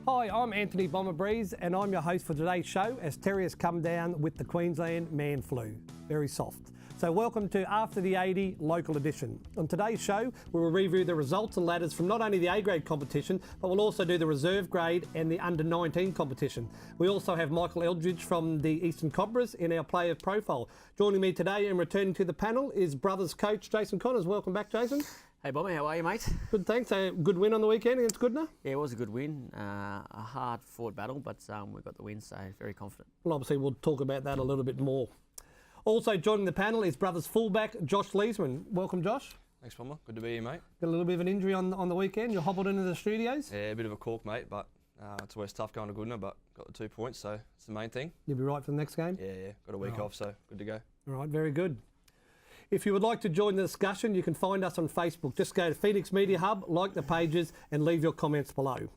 Hi, I'm Anthony Bomber Breeze and I'm your host for today's show as Terry has come down with the Queensland man flu. Very soft. So welcome to After the 80 Local Edition. On today's show, we will review the results and ladders from not only the A-grade competition, but we'll also do the reserve grade and the under-19 competition. We also have Michael Eldridge from the Eastern Cobras in our player profile. Joining me today and returning to the panel is Brothers coach Jason Connors. Welcome back, Jason. Hey Bobby, how are you, mate? Good, thanks. A good win on the weekend against Goodna? Yeah, it was a good win. A hard-fought battle, but we got the win, so very confident. Well, obviously, we'll talk about that a little bit more. Also joining the panel is Brothers Fullback Josh Leisemann. Welcome, Josh. Thanks, Bomber. Good to be here, mate. Got a little bit of an injury on the weekend. You hobbled into the studios? Yeah, a bit of a cork, mate, but it's always tough going to Goodna, but got the 2 points, so it's the main thing. You'll be right for the next game? Yeah. Got a week off, so good to go. All right, very good. If you would like to join the discussion, you can find us on Facebook. Just go to Phoenix Media Hub, like the pages, and leave your comments below.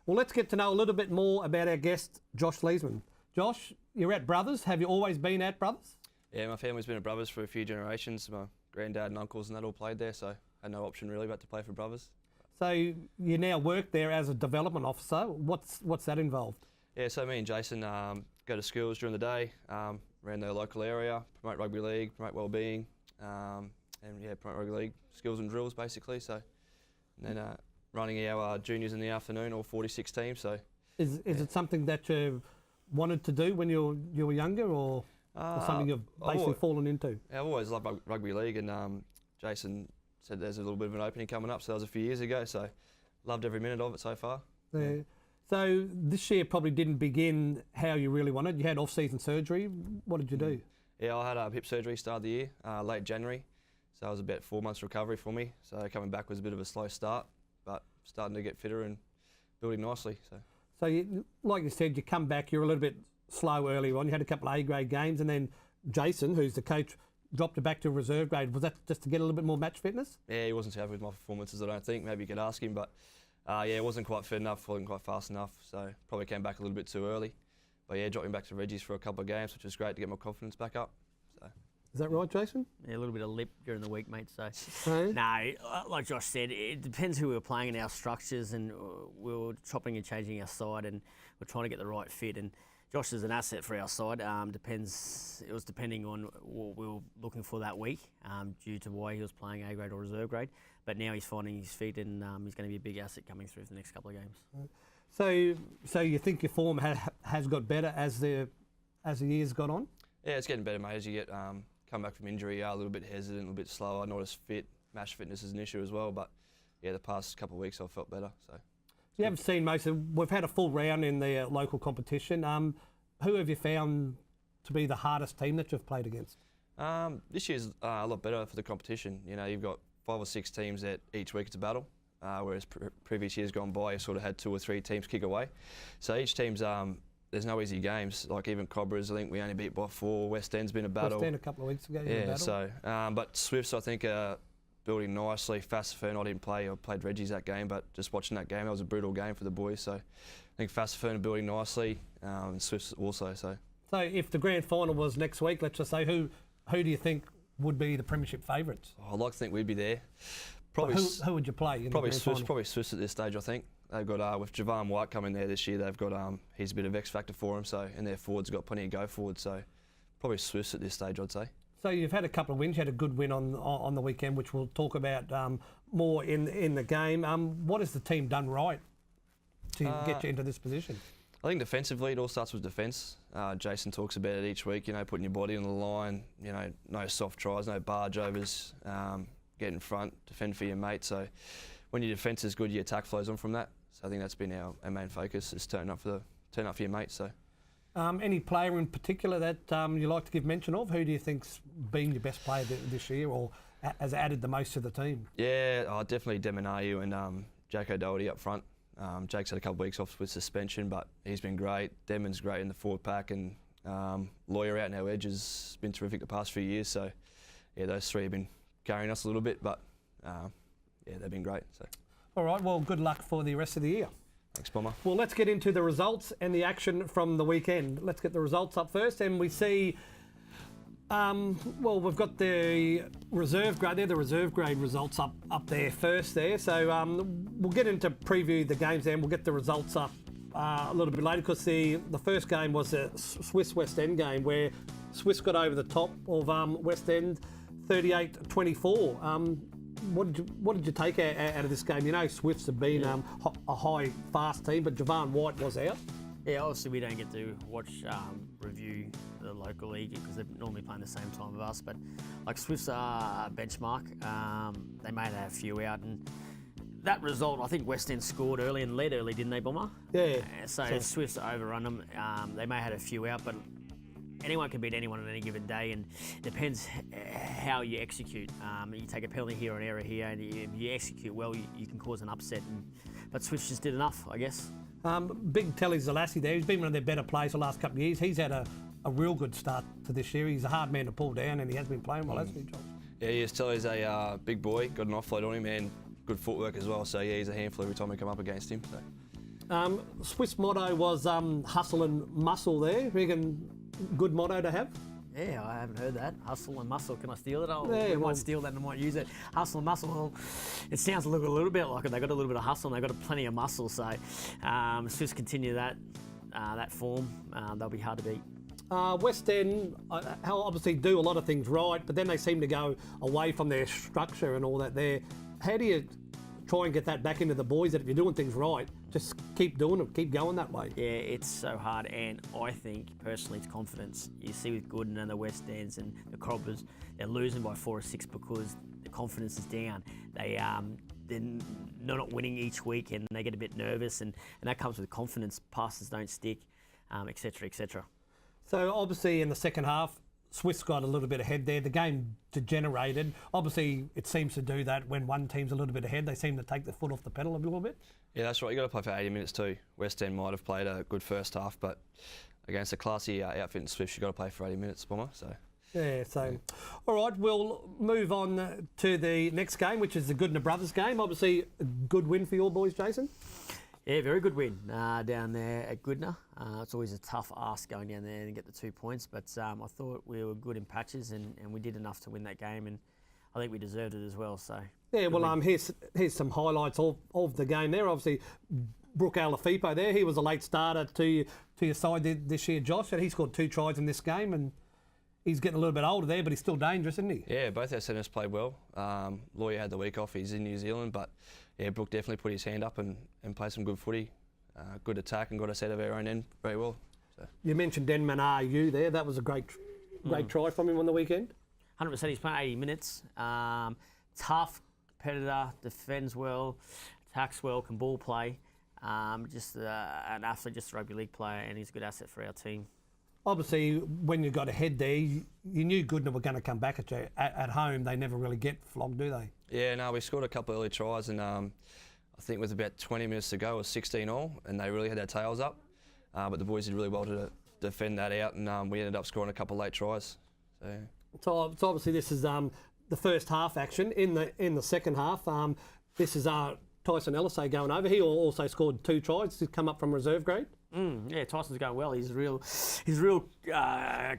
Well, let's get to know a little bit more about our guest, Josh Leisemann. Josh, you're at Brothers. Have you always been at Brothers? Yeah, my family's been at Brothers for a few generations. My granddad and uncles and that all played there, so I had no option really but to play for Brothers. So you now work there as a development officer. What's that involved? Yeah, so me and Jason go to schools during the day, around the local area, promote rugby league, promote wellbeing, and yeah, promote rugby league skills and drills basically. So, and then running our juniors in the afternoon, all 46 teams. So, is it something that you wanted to do when you were younger, or something you've basically fallen into? Yeah, I've always loved rugby league, and Jason said there's a little bit of an opening coming up, so that was a few years ago. So, loved every minute of it so far. Yeah. So this year probably didn't begin how you really wanted. You had off-season surgery. What did you do? Yeah, I had hip surgery start of the year, late January. So it was about 4 months recovery for me. So coming back was a bit of a slow start, but starting to get fitter and building nicely. So you, like you said, you come back, you're a little bit slow early on. You had a couple of A-grade games, and then Jason, who's the coach, dropped it back to reserve grade. Was that just to get a little bit more match fitness? Yeah, he wasn't too happy with my performances, I don't think. Maybe you could ask him, but yeah, it wasn't quite fit enough, wasn't quite fast enough. So probably came back a little bit too early. But yeah, dropped him back to Reggie's for a couple of games, which was great to get my confidence back up. So. Is that right, Jason? Yeah, a little bit of lip during the week, mate. So, no, like Josh said, it depends who we were playing in our structures, and we were chopping and changing our side, and we're trying to get the right fit. And Josh is an asset for our side. It was depending on what we were looking for that week, due to why he was playing A grade or reserve grade. But now he's finding his feet, and he's going to be a big asset coming through for the next couple of games. So you think your form has got better as the years got on? Yeah, it's getting better, mate. As you get come back from injury, a little bit hesitant, a little bit slower, not as fit. Match fitness is an issue as well, but yeah, the past couple of weeks I've felt better. So you haven't seen most of. We've had a full round in the local competition. Who have you found to be the hardest team that you've played against? This year's a lot better for the competition. You know, you've got 5 or 6 teams that each week it's a battle, whereas previous years gone by, you sort of had 2 or 3 teams kick away. So each team's there's no easy games. Like even Cobras, I think we only beat by 4. West End's been a battle. West End a couple of weeks ago. Yeah. So, but Swifts, I think, are building nicely. Fassifern, I didn't play. I played Reggie's that game, but just watching that game, that was a brutal game for the boys. So, I think Fassifern are building nicely, and Swifts also. So if the grand final was next week, let's just say, who do you think would be the premiership favourites? I'd like to think we'd be there. Probably. Who would you play? Probably Swifts. Probably Swifts at this stage, I think. They've got, with Javan White coming there this year, they've got, he's a bit of X factor for them, so, and their forwards got plenty of go forward, so probably Swifts at this stage, I'd say. So you've had a couple of wins. You had a good win on the weekend, which we'll talk about more in the game. What has the team done right to get you into this position? I think defensively, it all starts with defence. Jason talks about it each week, you know, putting your body on the line, you know, no soft tries, no barge overs, get in front, defend for your mate. So when your defence is good, your attack flows on from that. So I think that's been our main focus, is turn up for your mate. So, any player in particular that you like to give mention of? Who do you think's been your best player this year, or has added the most to the team? Yeah, definitely Demonayu and Jack O'Doherty up front. Jake's had a couple of weeks off with suspension, but he's been great. Demon's great in the forward pack, and Lawyer out in our edge has been terrific the past few years. So, yeah, those 3 have been carrying us a little bit, but yeah, they've been great. So. All right, well, good luck for the rest of the year. Thanks, Bomber. Well, let's get into the results and the action from the weekend. Let's get the results up first, and we see, well, we've got the reserve grade. They're the reserve grade results up there first there. So we'll get into preview the games, and we'll get the results up a little bit later because the first game was a Swiss West End game where Swiss got over the top of West End 38-24. What did you take out of this game? You know, Swifts have been a high, fast team, but Javon White was out. Yeah, obviously we don't get to watch review the local league because they're normally playing the same time as us. But like Swifts are a benchmark. They may have a few out, and that result, I think West End scored early and led early, didn't they, Bomber? Yeah. So Swifts overrun them. They may have had a few out, but anyone can beat anyone on any given day, and it depends how you execute. You take a penalty here or an error here, and if you execute well, you can cause an upset. But Swifts just did enough, I guess. Big Telly Zalassi there, he's been one of their better players the last couple of years. He's had a real good start to this year. He's a hard man to pull down, and he has been playing well, hasn't he, Josh? Yeah, he is. Telly's a big boy, got an offload on him, and good footwork as well. So yeah, he's a handful every time we come up against him. So. Swiss motto was hustle and muscle there. Reckon good motto to have? Yeah, I haven't heard that. Hustle and muscle. Can I steal it? I might steal that and I might use it. Hustle and muscle. Well, it sounds a little bit like it. They got a little bit of hustle and they got plenty of muscle. So, Swiss continue that form. They'll be hard to beat. West End obviously do a lot of things right, but then they seem to go away from their structure and all that there. How do you try and get that back into the boys that if you're doing things right, just keep doing it, keep going that way? Yeah, it's so hard, and I think personally it's confidence. You see with Gooden and the West Ends and the Cobras, they're losing by 4 or 6 because the confidence is down. They're not winning each week and they get a bit nervous, and that comes with confidence. Passes don't stick, etc., etc. So obviously in the second half, Swiss got a little bit ahead there. The game degenerated. Obviously, it seems to do that when one team's a little bit ahead. They seem to take the foot off the pedal a little bit. Yeah, that's right. You got to play for 80 minutes too. West End might have played a good first half, but against a classy outfit in Swifts, you got to play for 80 minutes, Bomber. So. Yeah. So, all right. We'll move on to the next game, which is the Goodna Brothers game. Obviously, a good win for your boys, Jason. Yeah, very good win down there at Goodna. It's always a tough ask going down there and get the 2 points, but I thought we were good in patches and we did enough to win that game, and I think we deserved it as well. So yeah, well, here's some highlights of the game there. Obviously, Brooke Alafipo there. He was a late starter to your side this year, Josh, and he scored 2 tries in this game, and he's getting a little bit older there, but he's still dangerous, isn't he? Yeah, both our centres played well. Lawyer had the week off. He's in New Zealand, but yeah, Brooke definitely put his hand up and played some good footy. Good attack and got us out of our own end very well. So. You mentioned Denman RU there. That was a great try from him on the weekend. 100%. He's playing 80 minutes. Tough competitor, defends well, attacks well, can ball play. Just an athlete, just a rugby league player, and he's a good asset for our team. Obviously, when you got ahead there, you knew Goodna were going to come back at you. At home, they never really get flogged, do they? Yeah, no, we scored a couple of early tries, and I think with about 20 minutes to go, it was 16-all, and they really had their tails up. But the boys did really well to defend that out, and we ended up scoring a couple of late tries. So obviously, this is the first half action. In the second half, this is Tyson Ellisay going over. He also scored 2 tries to come up from reserve grade. Yeah, Tyson's going well. He's real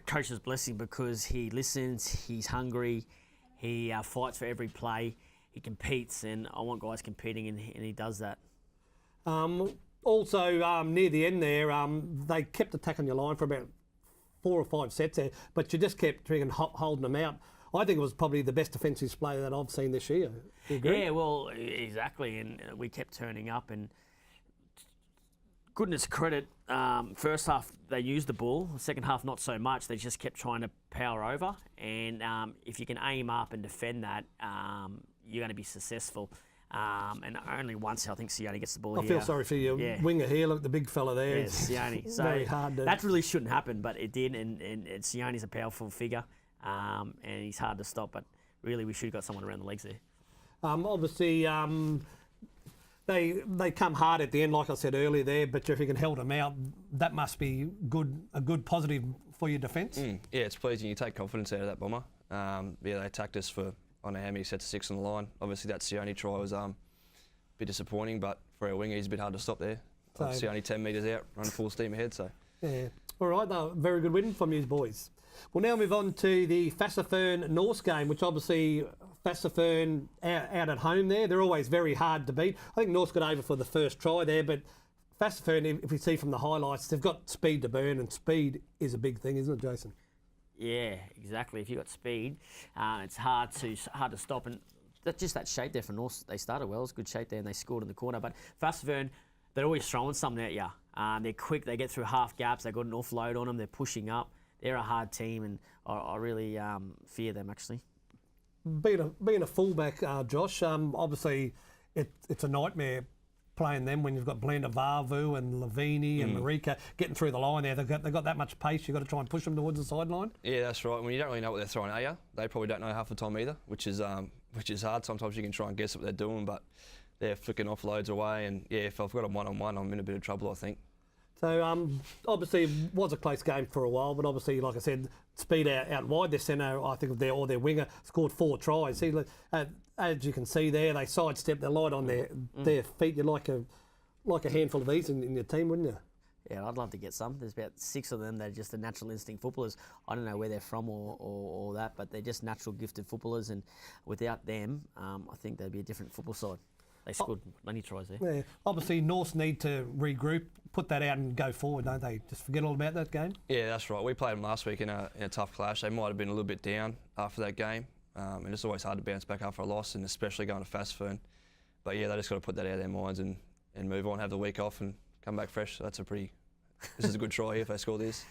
coach's blessing because he listens, he's hungry, he fights for every play, he competes, and I want guys competing, and he does that. Also, near the end there, they kept attacking your line for about 4 or 5 sets there, but you just kept holding them out. I think it was probably the best defensive display that I've seen this year. Do you agree? Yeah, well, exactly, and we kept turning up, and goodness credit, first half they used the ball, second half not so much. They just kept trying to power over, and if you can aim up and defend that, you're going to be successful. And only once I think Sione gets the ball here. I feel sorry for your winger here. Look, the big fella there. Yeah, Sione. So very hard to... That really shouldn't happen, but it did, and Sione's a powerful figure, and he's hard to stop, but really we should have got someone around the legs there. Obviously, They come hard at the end, like I said earlier there, but if you can hold them out, that must be a good positive for your defence. Yeah, it's pleasing. You take confidence out of that, Bomber. They attacked us for, I don't know how many sets of 6 on the line. Obviously, that's the only try was a bit disappointing, but for our winger, he's a bit hard to stop there. So, obviously, only 10 metres out, running full steam ahead. So yeah, all right, very good win from you boys. We'll now move on to the Fassifern-Norse game, which obviously Fassifern out at home there. They're always very hard to beat. I think Norse got over for the first try there, but Fassifern, if we see from the highlights, they've got speed to burn, and speed is a big thing, isn't it, Jason? Yeah, exactly. If you've got speed, it's hard to stop. And just that shape there for North, they started well. It was good shape there, and they scored in the corner. But Fassifern, they're always throwing something at you. They're quick. They get through half gaps. They've got an offload on them. They're pushing up. They're a hard team, and I really fear them, actually. Being a fullback, Josh, obviously it's a nightmare playing them when you've got Blenda Varvu and Lavini and Marika getting through the line there. They've got that much pace. You've got to try and push them towards the sideline. Yeah, that's right. When you don't really know what they're throwing at you, they probably don't know half the time either, which is hard. Sometimes you can try and guess what they're doing, but they're flicking offloads away. And yeah, if I've got them one-on-one, I'm in a bit of trouble, I think. So obviously it was a close game for a while, but obviously, like I said, speed out wide. Their centre, I think, their winger scored 4 tries. See, as you can see there, they sidestep. They're light on their feet. You're like a handful of these in your team, wouldn't you? Yeah, I'd love to get some. There's about 6 of them. They're just the natural instinct footballers. I don't know where they're from or that, but they're just natural gifted footballers. And without them, I think they'd be a different football side. They scored many tries there. Yeah, obviously North need to regroup, put that out and go forward, don't they? Just forget all about that game? Yeah, that's right. We played them last week in a tough clash. They might have been a little bit down after that game. And it's always hard to bounce back after a loss, and especially going to Fassifern. But yeah, they just got to put that out of their minds and move on, have the week off and come back fresh. So this is a good try here if they score this.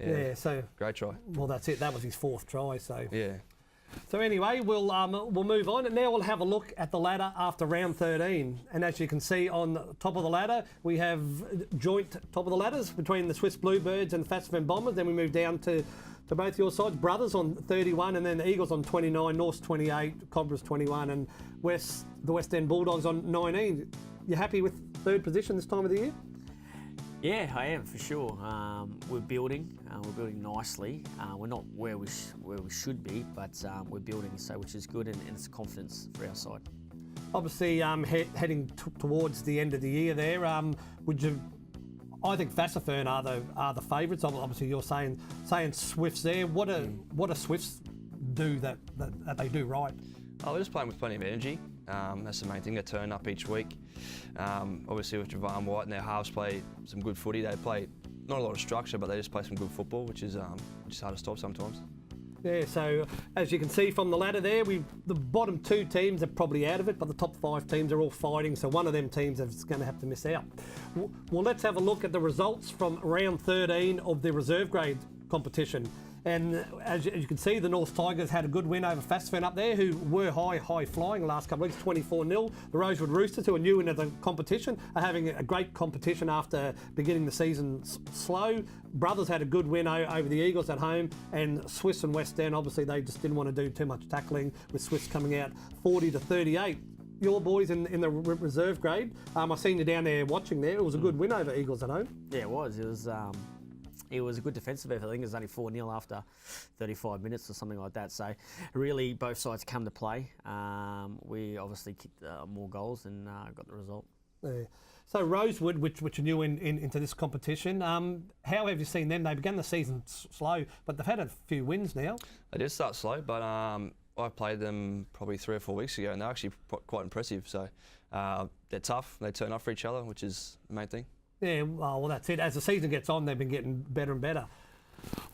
Yeah, so great try. Well, that's it. That was his 4th try, so. Yeah. So anyway, we'll move on, and now we'll have a look at the ladder after round 13. And as you can see on the top of the ladder, we have joint top of the ladders between the Swiss Bluebirds and Fassifern Bombers. Then we move down to both your sides, Brothers on 31, and then the Eagles on 29, North's 28, Cobras 21, and the West End Bulldogs on 19. You happy with 3rd position this time of the year? Yeah, I am for sure. We're building nicely. We're not where we should be, but we're building, so which is good, and it's confidence for our side. Obviously, heading towards the end of the year, there, I think Fassifern are the favourites. Obviously, you're saying Swifts there. What do Swifts do that they do right? Oh, they're just playing with plenty of energy. That's the main thing. They turn up each week. Obviously with Javon White and their halves play some good footy. They play not a lot of structure, but they just play some good football, which is hard to stop sometimes. Yeah, so as you can see from the ladder there, the bottom 2 teams are probably out of it, but the top 5 teams are all fighting, so one of them teams is going to have to miss out. Well, let's have a look at the results from round 13 of the reserve grade competition. And as you can see, the North Tigers had a good win over Fassifern up there, who were high flying the last couple of weeks, 24-0. The Rosewood Roosters, who are new into the competition, are having a great competition after beginning the season slow. Brothers had a good win over the Eagles at home, and Swiss and West End, obviously they just didn't want to do too much tackling, with Swiss coming out 40-38. Your boys in the reserve grade, I seen you down there watching there. It was a good win over Eagles at home. Yeah, it was. It was a good defensive effort. I think it was only 4-0 after 35 minutes or something like that. So really both sides come to play. We obviously kicked more goals and got the result. Yeah. So Rosewood, which are new into this competition, how have you seen them? They began the season slow, but they've had a few wins now. They did start slow, but I played them probably 3 or 4 weeks ago, and they're actually quite impressive. So they're tough. They turn up for each other, which is the main thing. Yeah, well, that's it. As the season gets on, they've been getting better and better.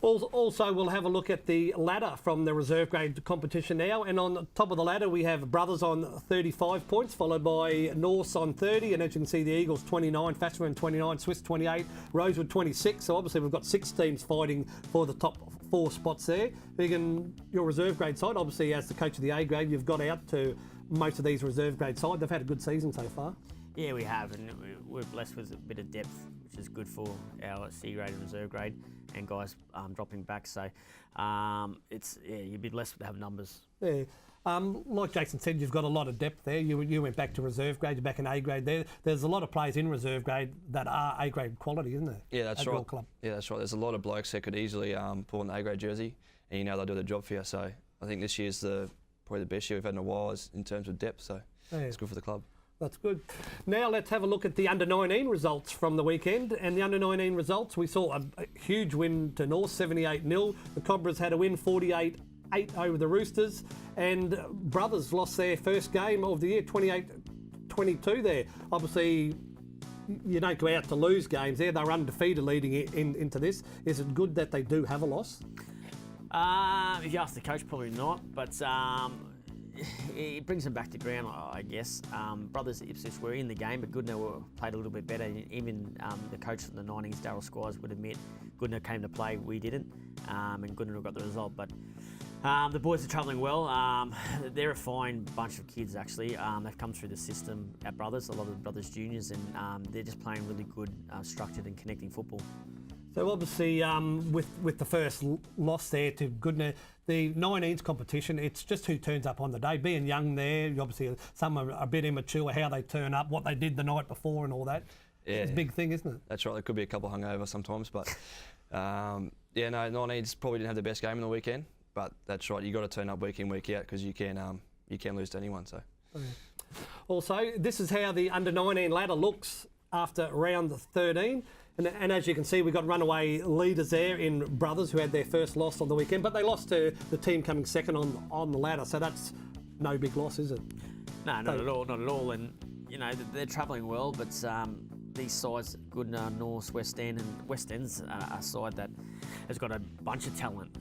Also, we'll have a look at the ladder from the reserve grade competition now. And on the top of the ladder, we have Brothers on 35 points, followed by Norths on 30. And as you can see, the Eagles 29, Fassifern 29, Swiss 28, Rosewood 26. So obviously, we've got 6 teams fighting for the top 4 spots there. Your reserve grade side, obviously, as the coach of the A grade, you've got out to most of these reserve grade sides. They've had a good season so far. Yeah, we have, and we're blessed with a bit of depth, which is good for our C grade and reserve grade, and guys dropping back. So you'd be blessed to have numbers. Yeah, like Jason said, you've got a lot of depth there. You went back to reserve grade, you're back in A grade there. There's a lot of players in reserve grade that are A grade quality, isn't there? Yeah, that's right. Club. Yeah, that's right. There's a lot of blokes that could easily pull an A grade jersey, and they'll do the job for you. So I think this year's probably the best year we've had in a while in terms of depth. So it's good for the club. That's good. Now let's have a look at the under-19 results from the weekend. And the under-19 results, we saw a huge win to North, 78-0. The Cobras had a win, 48-8 over the Roosters. And Brothers lost their first game of the year, 28-22 there. Obviously, you don't go out to lose games there. They're undefeated leading into this. Is it good that they do have a loss? If you ask the coach, probably not, but it brings them back to ground, I guess. Brothers Ipswich were in the game, but Goodna played a little bit better. Even the coach from the 90s, Darryl Squires, would admit Goodna came to play, we didn't, and Goodna got the result. But the boys are travelling well. They're a fine bunch of kids, actually. They've come through the system at Brothers, a lot of the Brothers juniors, and they're just playing really good, structured and connecting football. So obviously, with the first loss there to Goodna, the 19s competition, it's just who turns up on the day. Being young there, obviously some are a bit immature, how they turn up, what they did the night before and all that. Yeah. It's a big thing, isn't it? That's right, there could be a couple hungover sometimes, but yeah, no, 19s probably didn't have the best game on the weekend, but that's right, you got to turn up week in, week out, because you can lose to anyone. So. Also, this is how the under-19 ladder looks after round 13. And as you can see, we've got runaway leaders there in Brothers who had their first loss on the weekend, but they lost to the team coming second on the ladder, so that's no big loss, is it? No, not at all. And, you know, they're travelling well, but these sides, Goodna, North, West End, and West End's a side that has got a bunch of talent.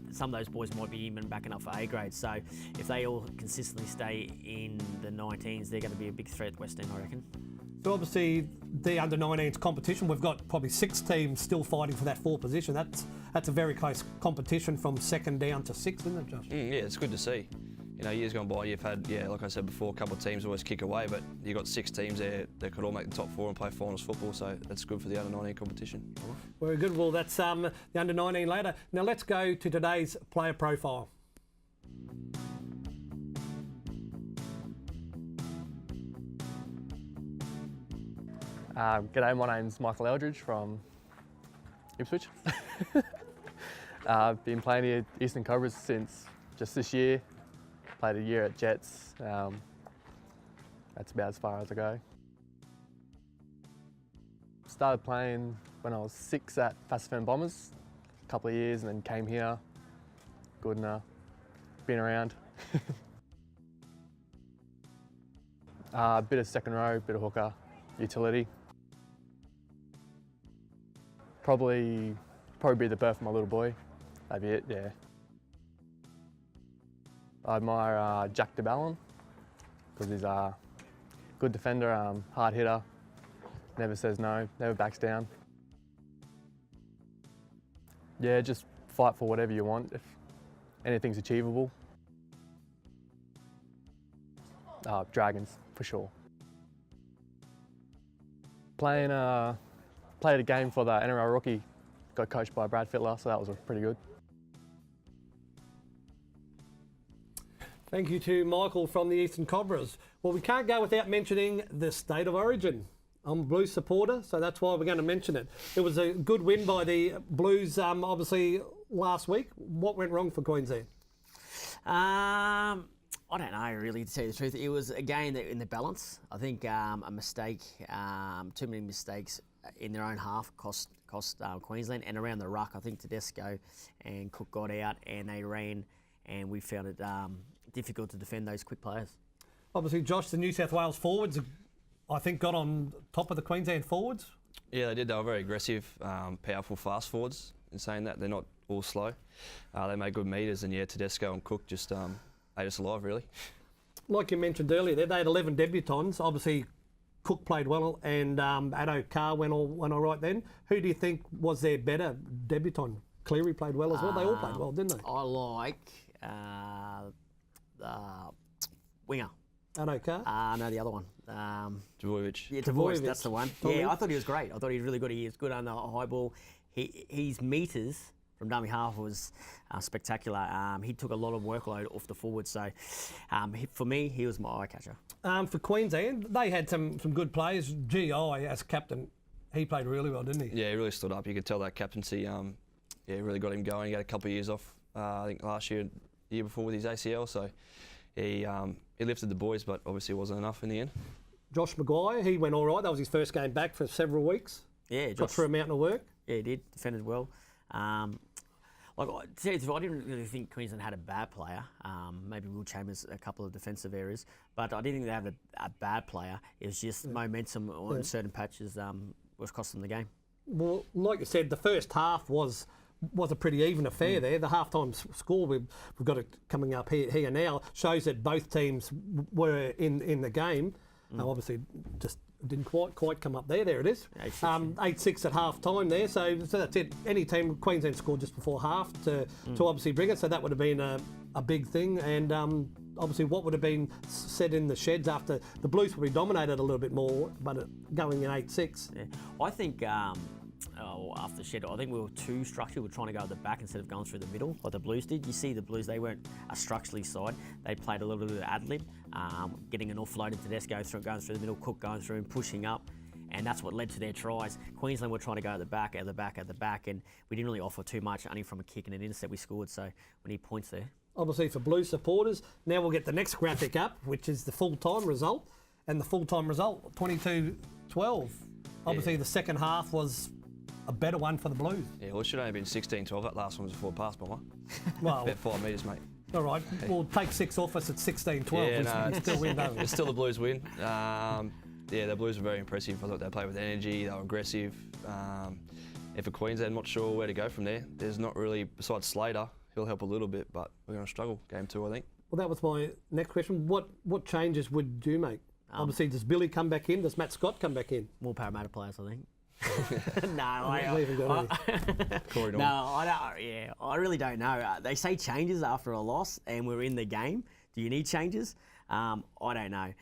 Some of those boys might be even backing up for A grade, so if they all consistently stay in the 19s, they're going to be a big threat at West End, I reckon. So obviously the under-19s competition, we've got probably 6 teams still fighting for that 4th position. That's a very close competition from second down to 6th, isn't it, Josh? Yeah, it's good to see. You know, years gone by, you've had, like I said before, a couple of teams always kick away, but you've got 6 teams there that could all make the top 4 and play finals football, so that's good for the under-19 competition. Very good. Well, that's the under-19 later. Now let's go to today's player profile. G'day, my name's Michael Eldridge from Ipswich. I've been playing here at Eastern Cobras since just this year. Played a year at Jets. That's about as far as I go. Started playing when I was 6 at Fassifern Bombers, a couple of years, and then came here. Goodna, been around. A bit of second row, bit of hooker, utility. Probably be the birth of my little boy. That'd be it, yeah. I admire Jack de Ballon because he's a good defender, hard hitter, never says no, never backs down. Yeah, just fight for whatever you want if anything's achievable. Dragons, for sure. Played a game for the NRL rookie, got coached by Brad Fittler, so that was pretty good. Thank you to Michael from the Eastern Cobras. Well, we can't go without mentioning the state of origin. I'm a Blues supporter, so that's why we're going to mention it. It was a good win by the Blues, obviously, last week. What went wrong for Queensland? I don't know, really, to tell you the truth. It was a game that in the balance. I think a mistake, too many mistakes in their own half cost Queensland. And around the ruck, I think Tedesco and Cook got out and they ran, and we found it difficult to defend those quick players. Obviously, Josh, the New South Wales forwards, I think, got on top of the Queensland forwards. Yeah, they did. They were very aggressive, powerful, fast forwards. In saying that, they're not all slow. They made good meters, and yeah, Tedesco and Cook just ate us alive, really. Like you mentioned earlier, they had 11 debutants. Obviously, Cook played well, and Addo Carr went all right then. Who do you think was their better debutant? Cleary played well as well. They all played well, didn't they? I like winger. Addo Carr? No, the other one. Dvojevic. Yeah, Dvojevic, that's the one. Yeah, I thought he was great. I thought he was really good. He was good on the high ball. His meters from dummy half was spectacular. He took a lot of workload off the forward, so for me, he was my eye catcher. For Queensland, they had some good players. GI as captain, he played really well, didn't he? Yeah, he really stood up. You could tell that captaincy, really got him going. He had a couple of years off, I think last year, the year before with his ACL, so he lifted the boys, but obviously it wasn't enough in the end. Josh Maguire, he went all right. That was his first game back for several weeks. Yeah, got through a mountain of work. Yeah, he did. Defended well. Like, I didn't really think Queensland had a bad player. Maybe Will Chambers, a couple of defensive areas, but I didn't think they had a bad player. It was just momentum on certain patches was costing the game. Well, like you said, the first half was a pretty even affair there. The halftime score we've got it coming up here now shows that both teams were in the game. Obviously, just didn't quite come up there. There it is. 8-6 at half time there. So that's it. Any team, Queensland scored just before half to obviously bring it. So that would have been a big thing. And obviously what would have been said in the sheds after the Blues would be dominated a little bit more, but going in 8-6. Yeah. I think after the shed, I think we were too structured. We were trying to go at the back instead of going through the middle like the Blues did. You see the Blues, they weren't a structurally side. They played a little bit of ad-lib, getting an offload into Tedesco, going through the middle, Cook going through and pushing up. And that's what led to their tries. Queensland were trying to go at the back, and we didn't really offer too much, only from a kick and an intercept we scored, so we need points there. Obviously for Blue supporters, now we'll get the next graphic up, which is the full-time result. And the full-time result, 22-12. Obviously the second half was a better one for the Blues. Yeah, well, it should have only been 16-12. That last one was a forward pass, bomber. Well, about 5 metres, mate. All right, we'll take 6 off us at 16-12. Yeah, we still win, don't we? It's still the Blues win. Yeah, the Blues were very impressive. I thought they played with energy, they were aggressive. And for Queensland, I'm not sure where to go from there. There's not really, besides Slater, he'll help a little bit, but we're going to struggle game 2, I think. Well, that was my next question. What changes would you make? Obviously, does Billy come back in? Does Matt Scott come back in? More Parramatta players, I think. I really don't know. They say changes after a loss and we're in the game. Do you need changes? I don't know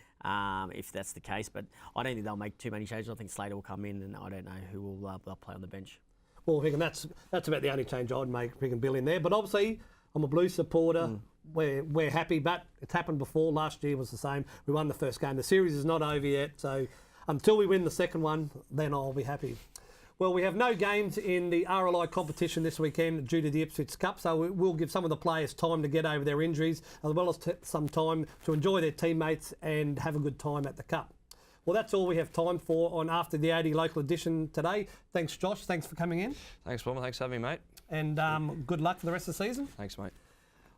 if that's the case, but I don't think they'll make too many changes. I think Slater will come in, and I don't know who will they'll play on the bench. Well, I reckon that's about the only change I'd make, picking Bill in there. But obviously, I'm a Blues supporter. We're happy, but it's happened before. Last year was the same. We won the first game. The series is not over yet, so until we win the second one, then I'll be happy. Well, we have no games in the RLI competition this weekend due to the Ipswich Cup, so we'll give some of the players time to get over their injuries, as well as some time to enjoy their teammates and have a good time at the Cup. Well, that's all we have time for on After the 80 Local Edition today. Thanks, Josh. Thanks for coming in. Thanks, Bomber. Thanks for having me, mate. And good luck for the rest of the season. Thanks, mate.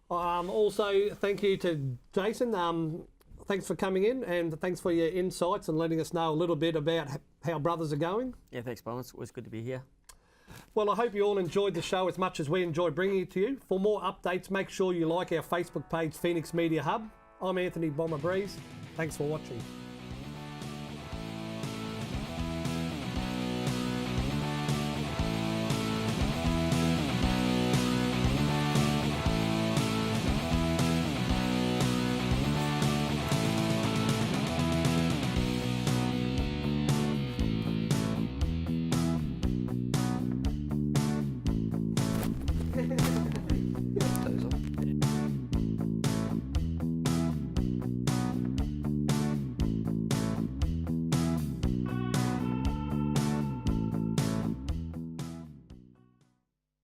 Also, thank you to Jason. Thanks for coming in, and thanks for your insights and letting us know a little bit about how Brothers are going. Yeah, thanks, Bob. It was good to be here. Well, I hope you all enjoyed the show as much as we enjoy bringing it to you. For more updates, make sure you like our Facebook page, Phoenix Media Hub. I'm Anthony Bomber Breeze. Thanks for watching.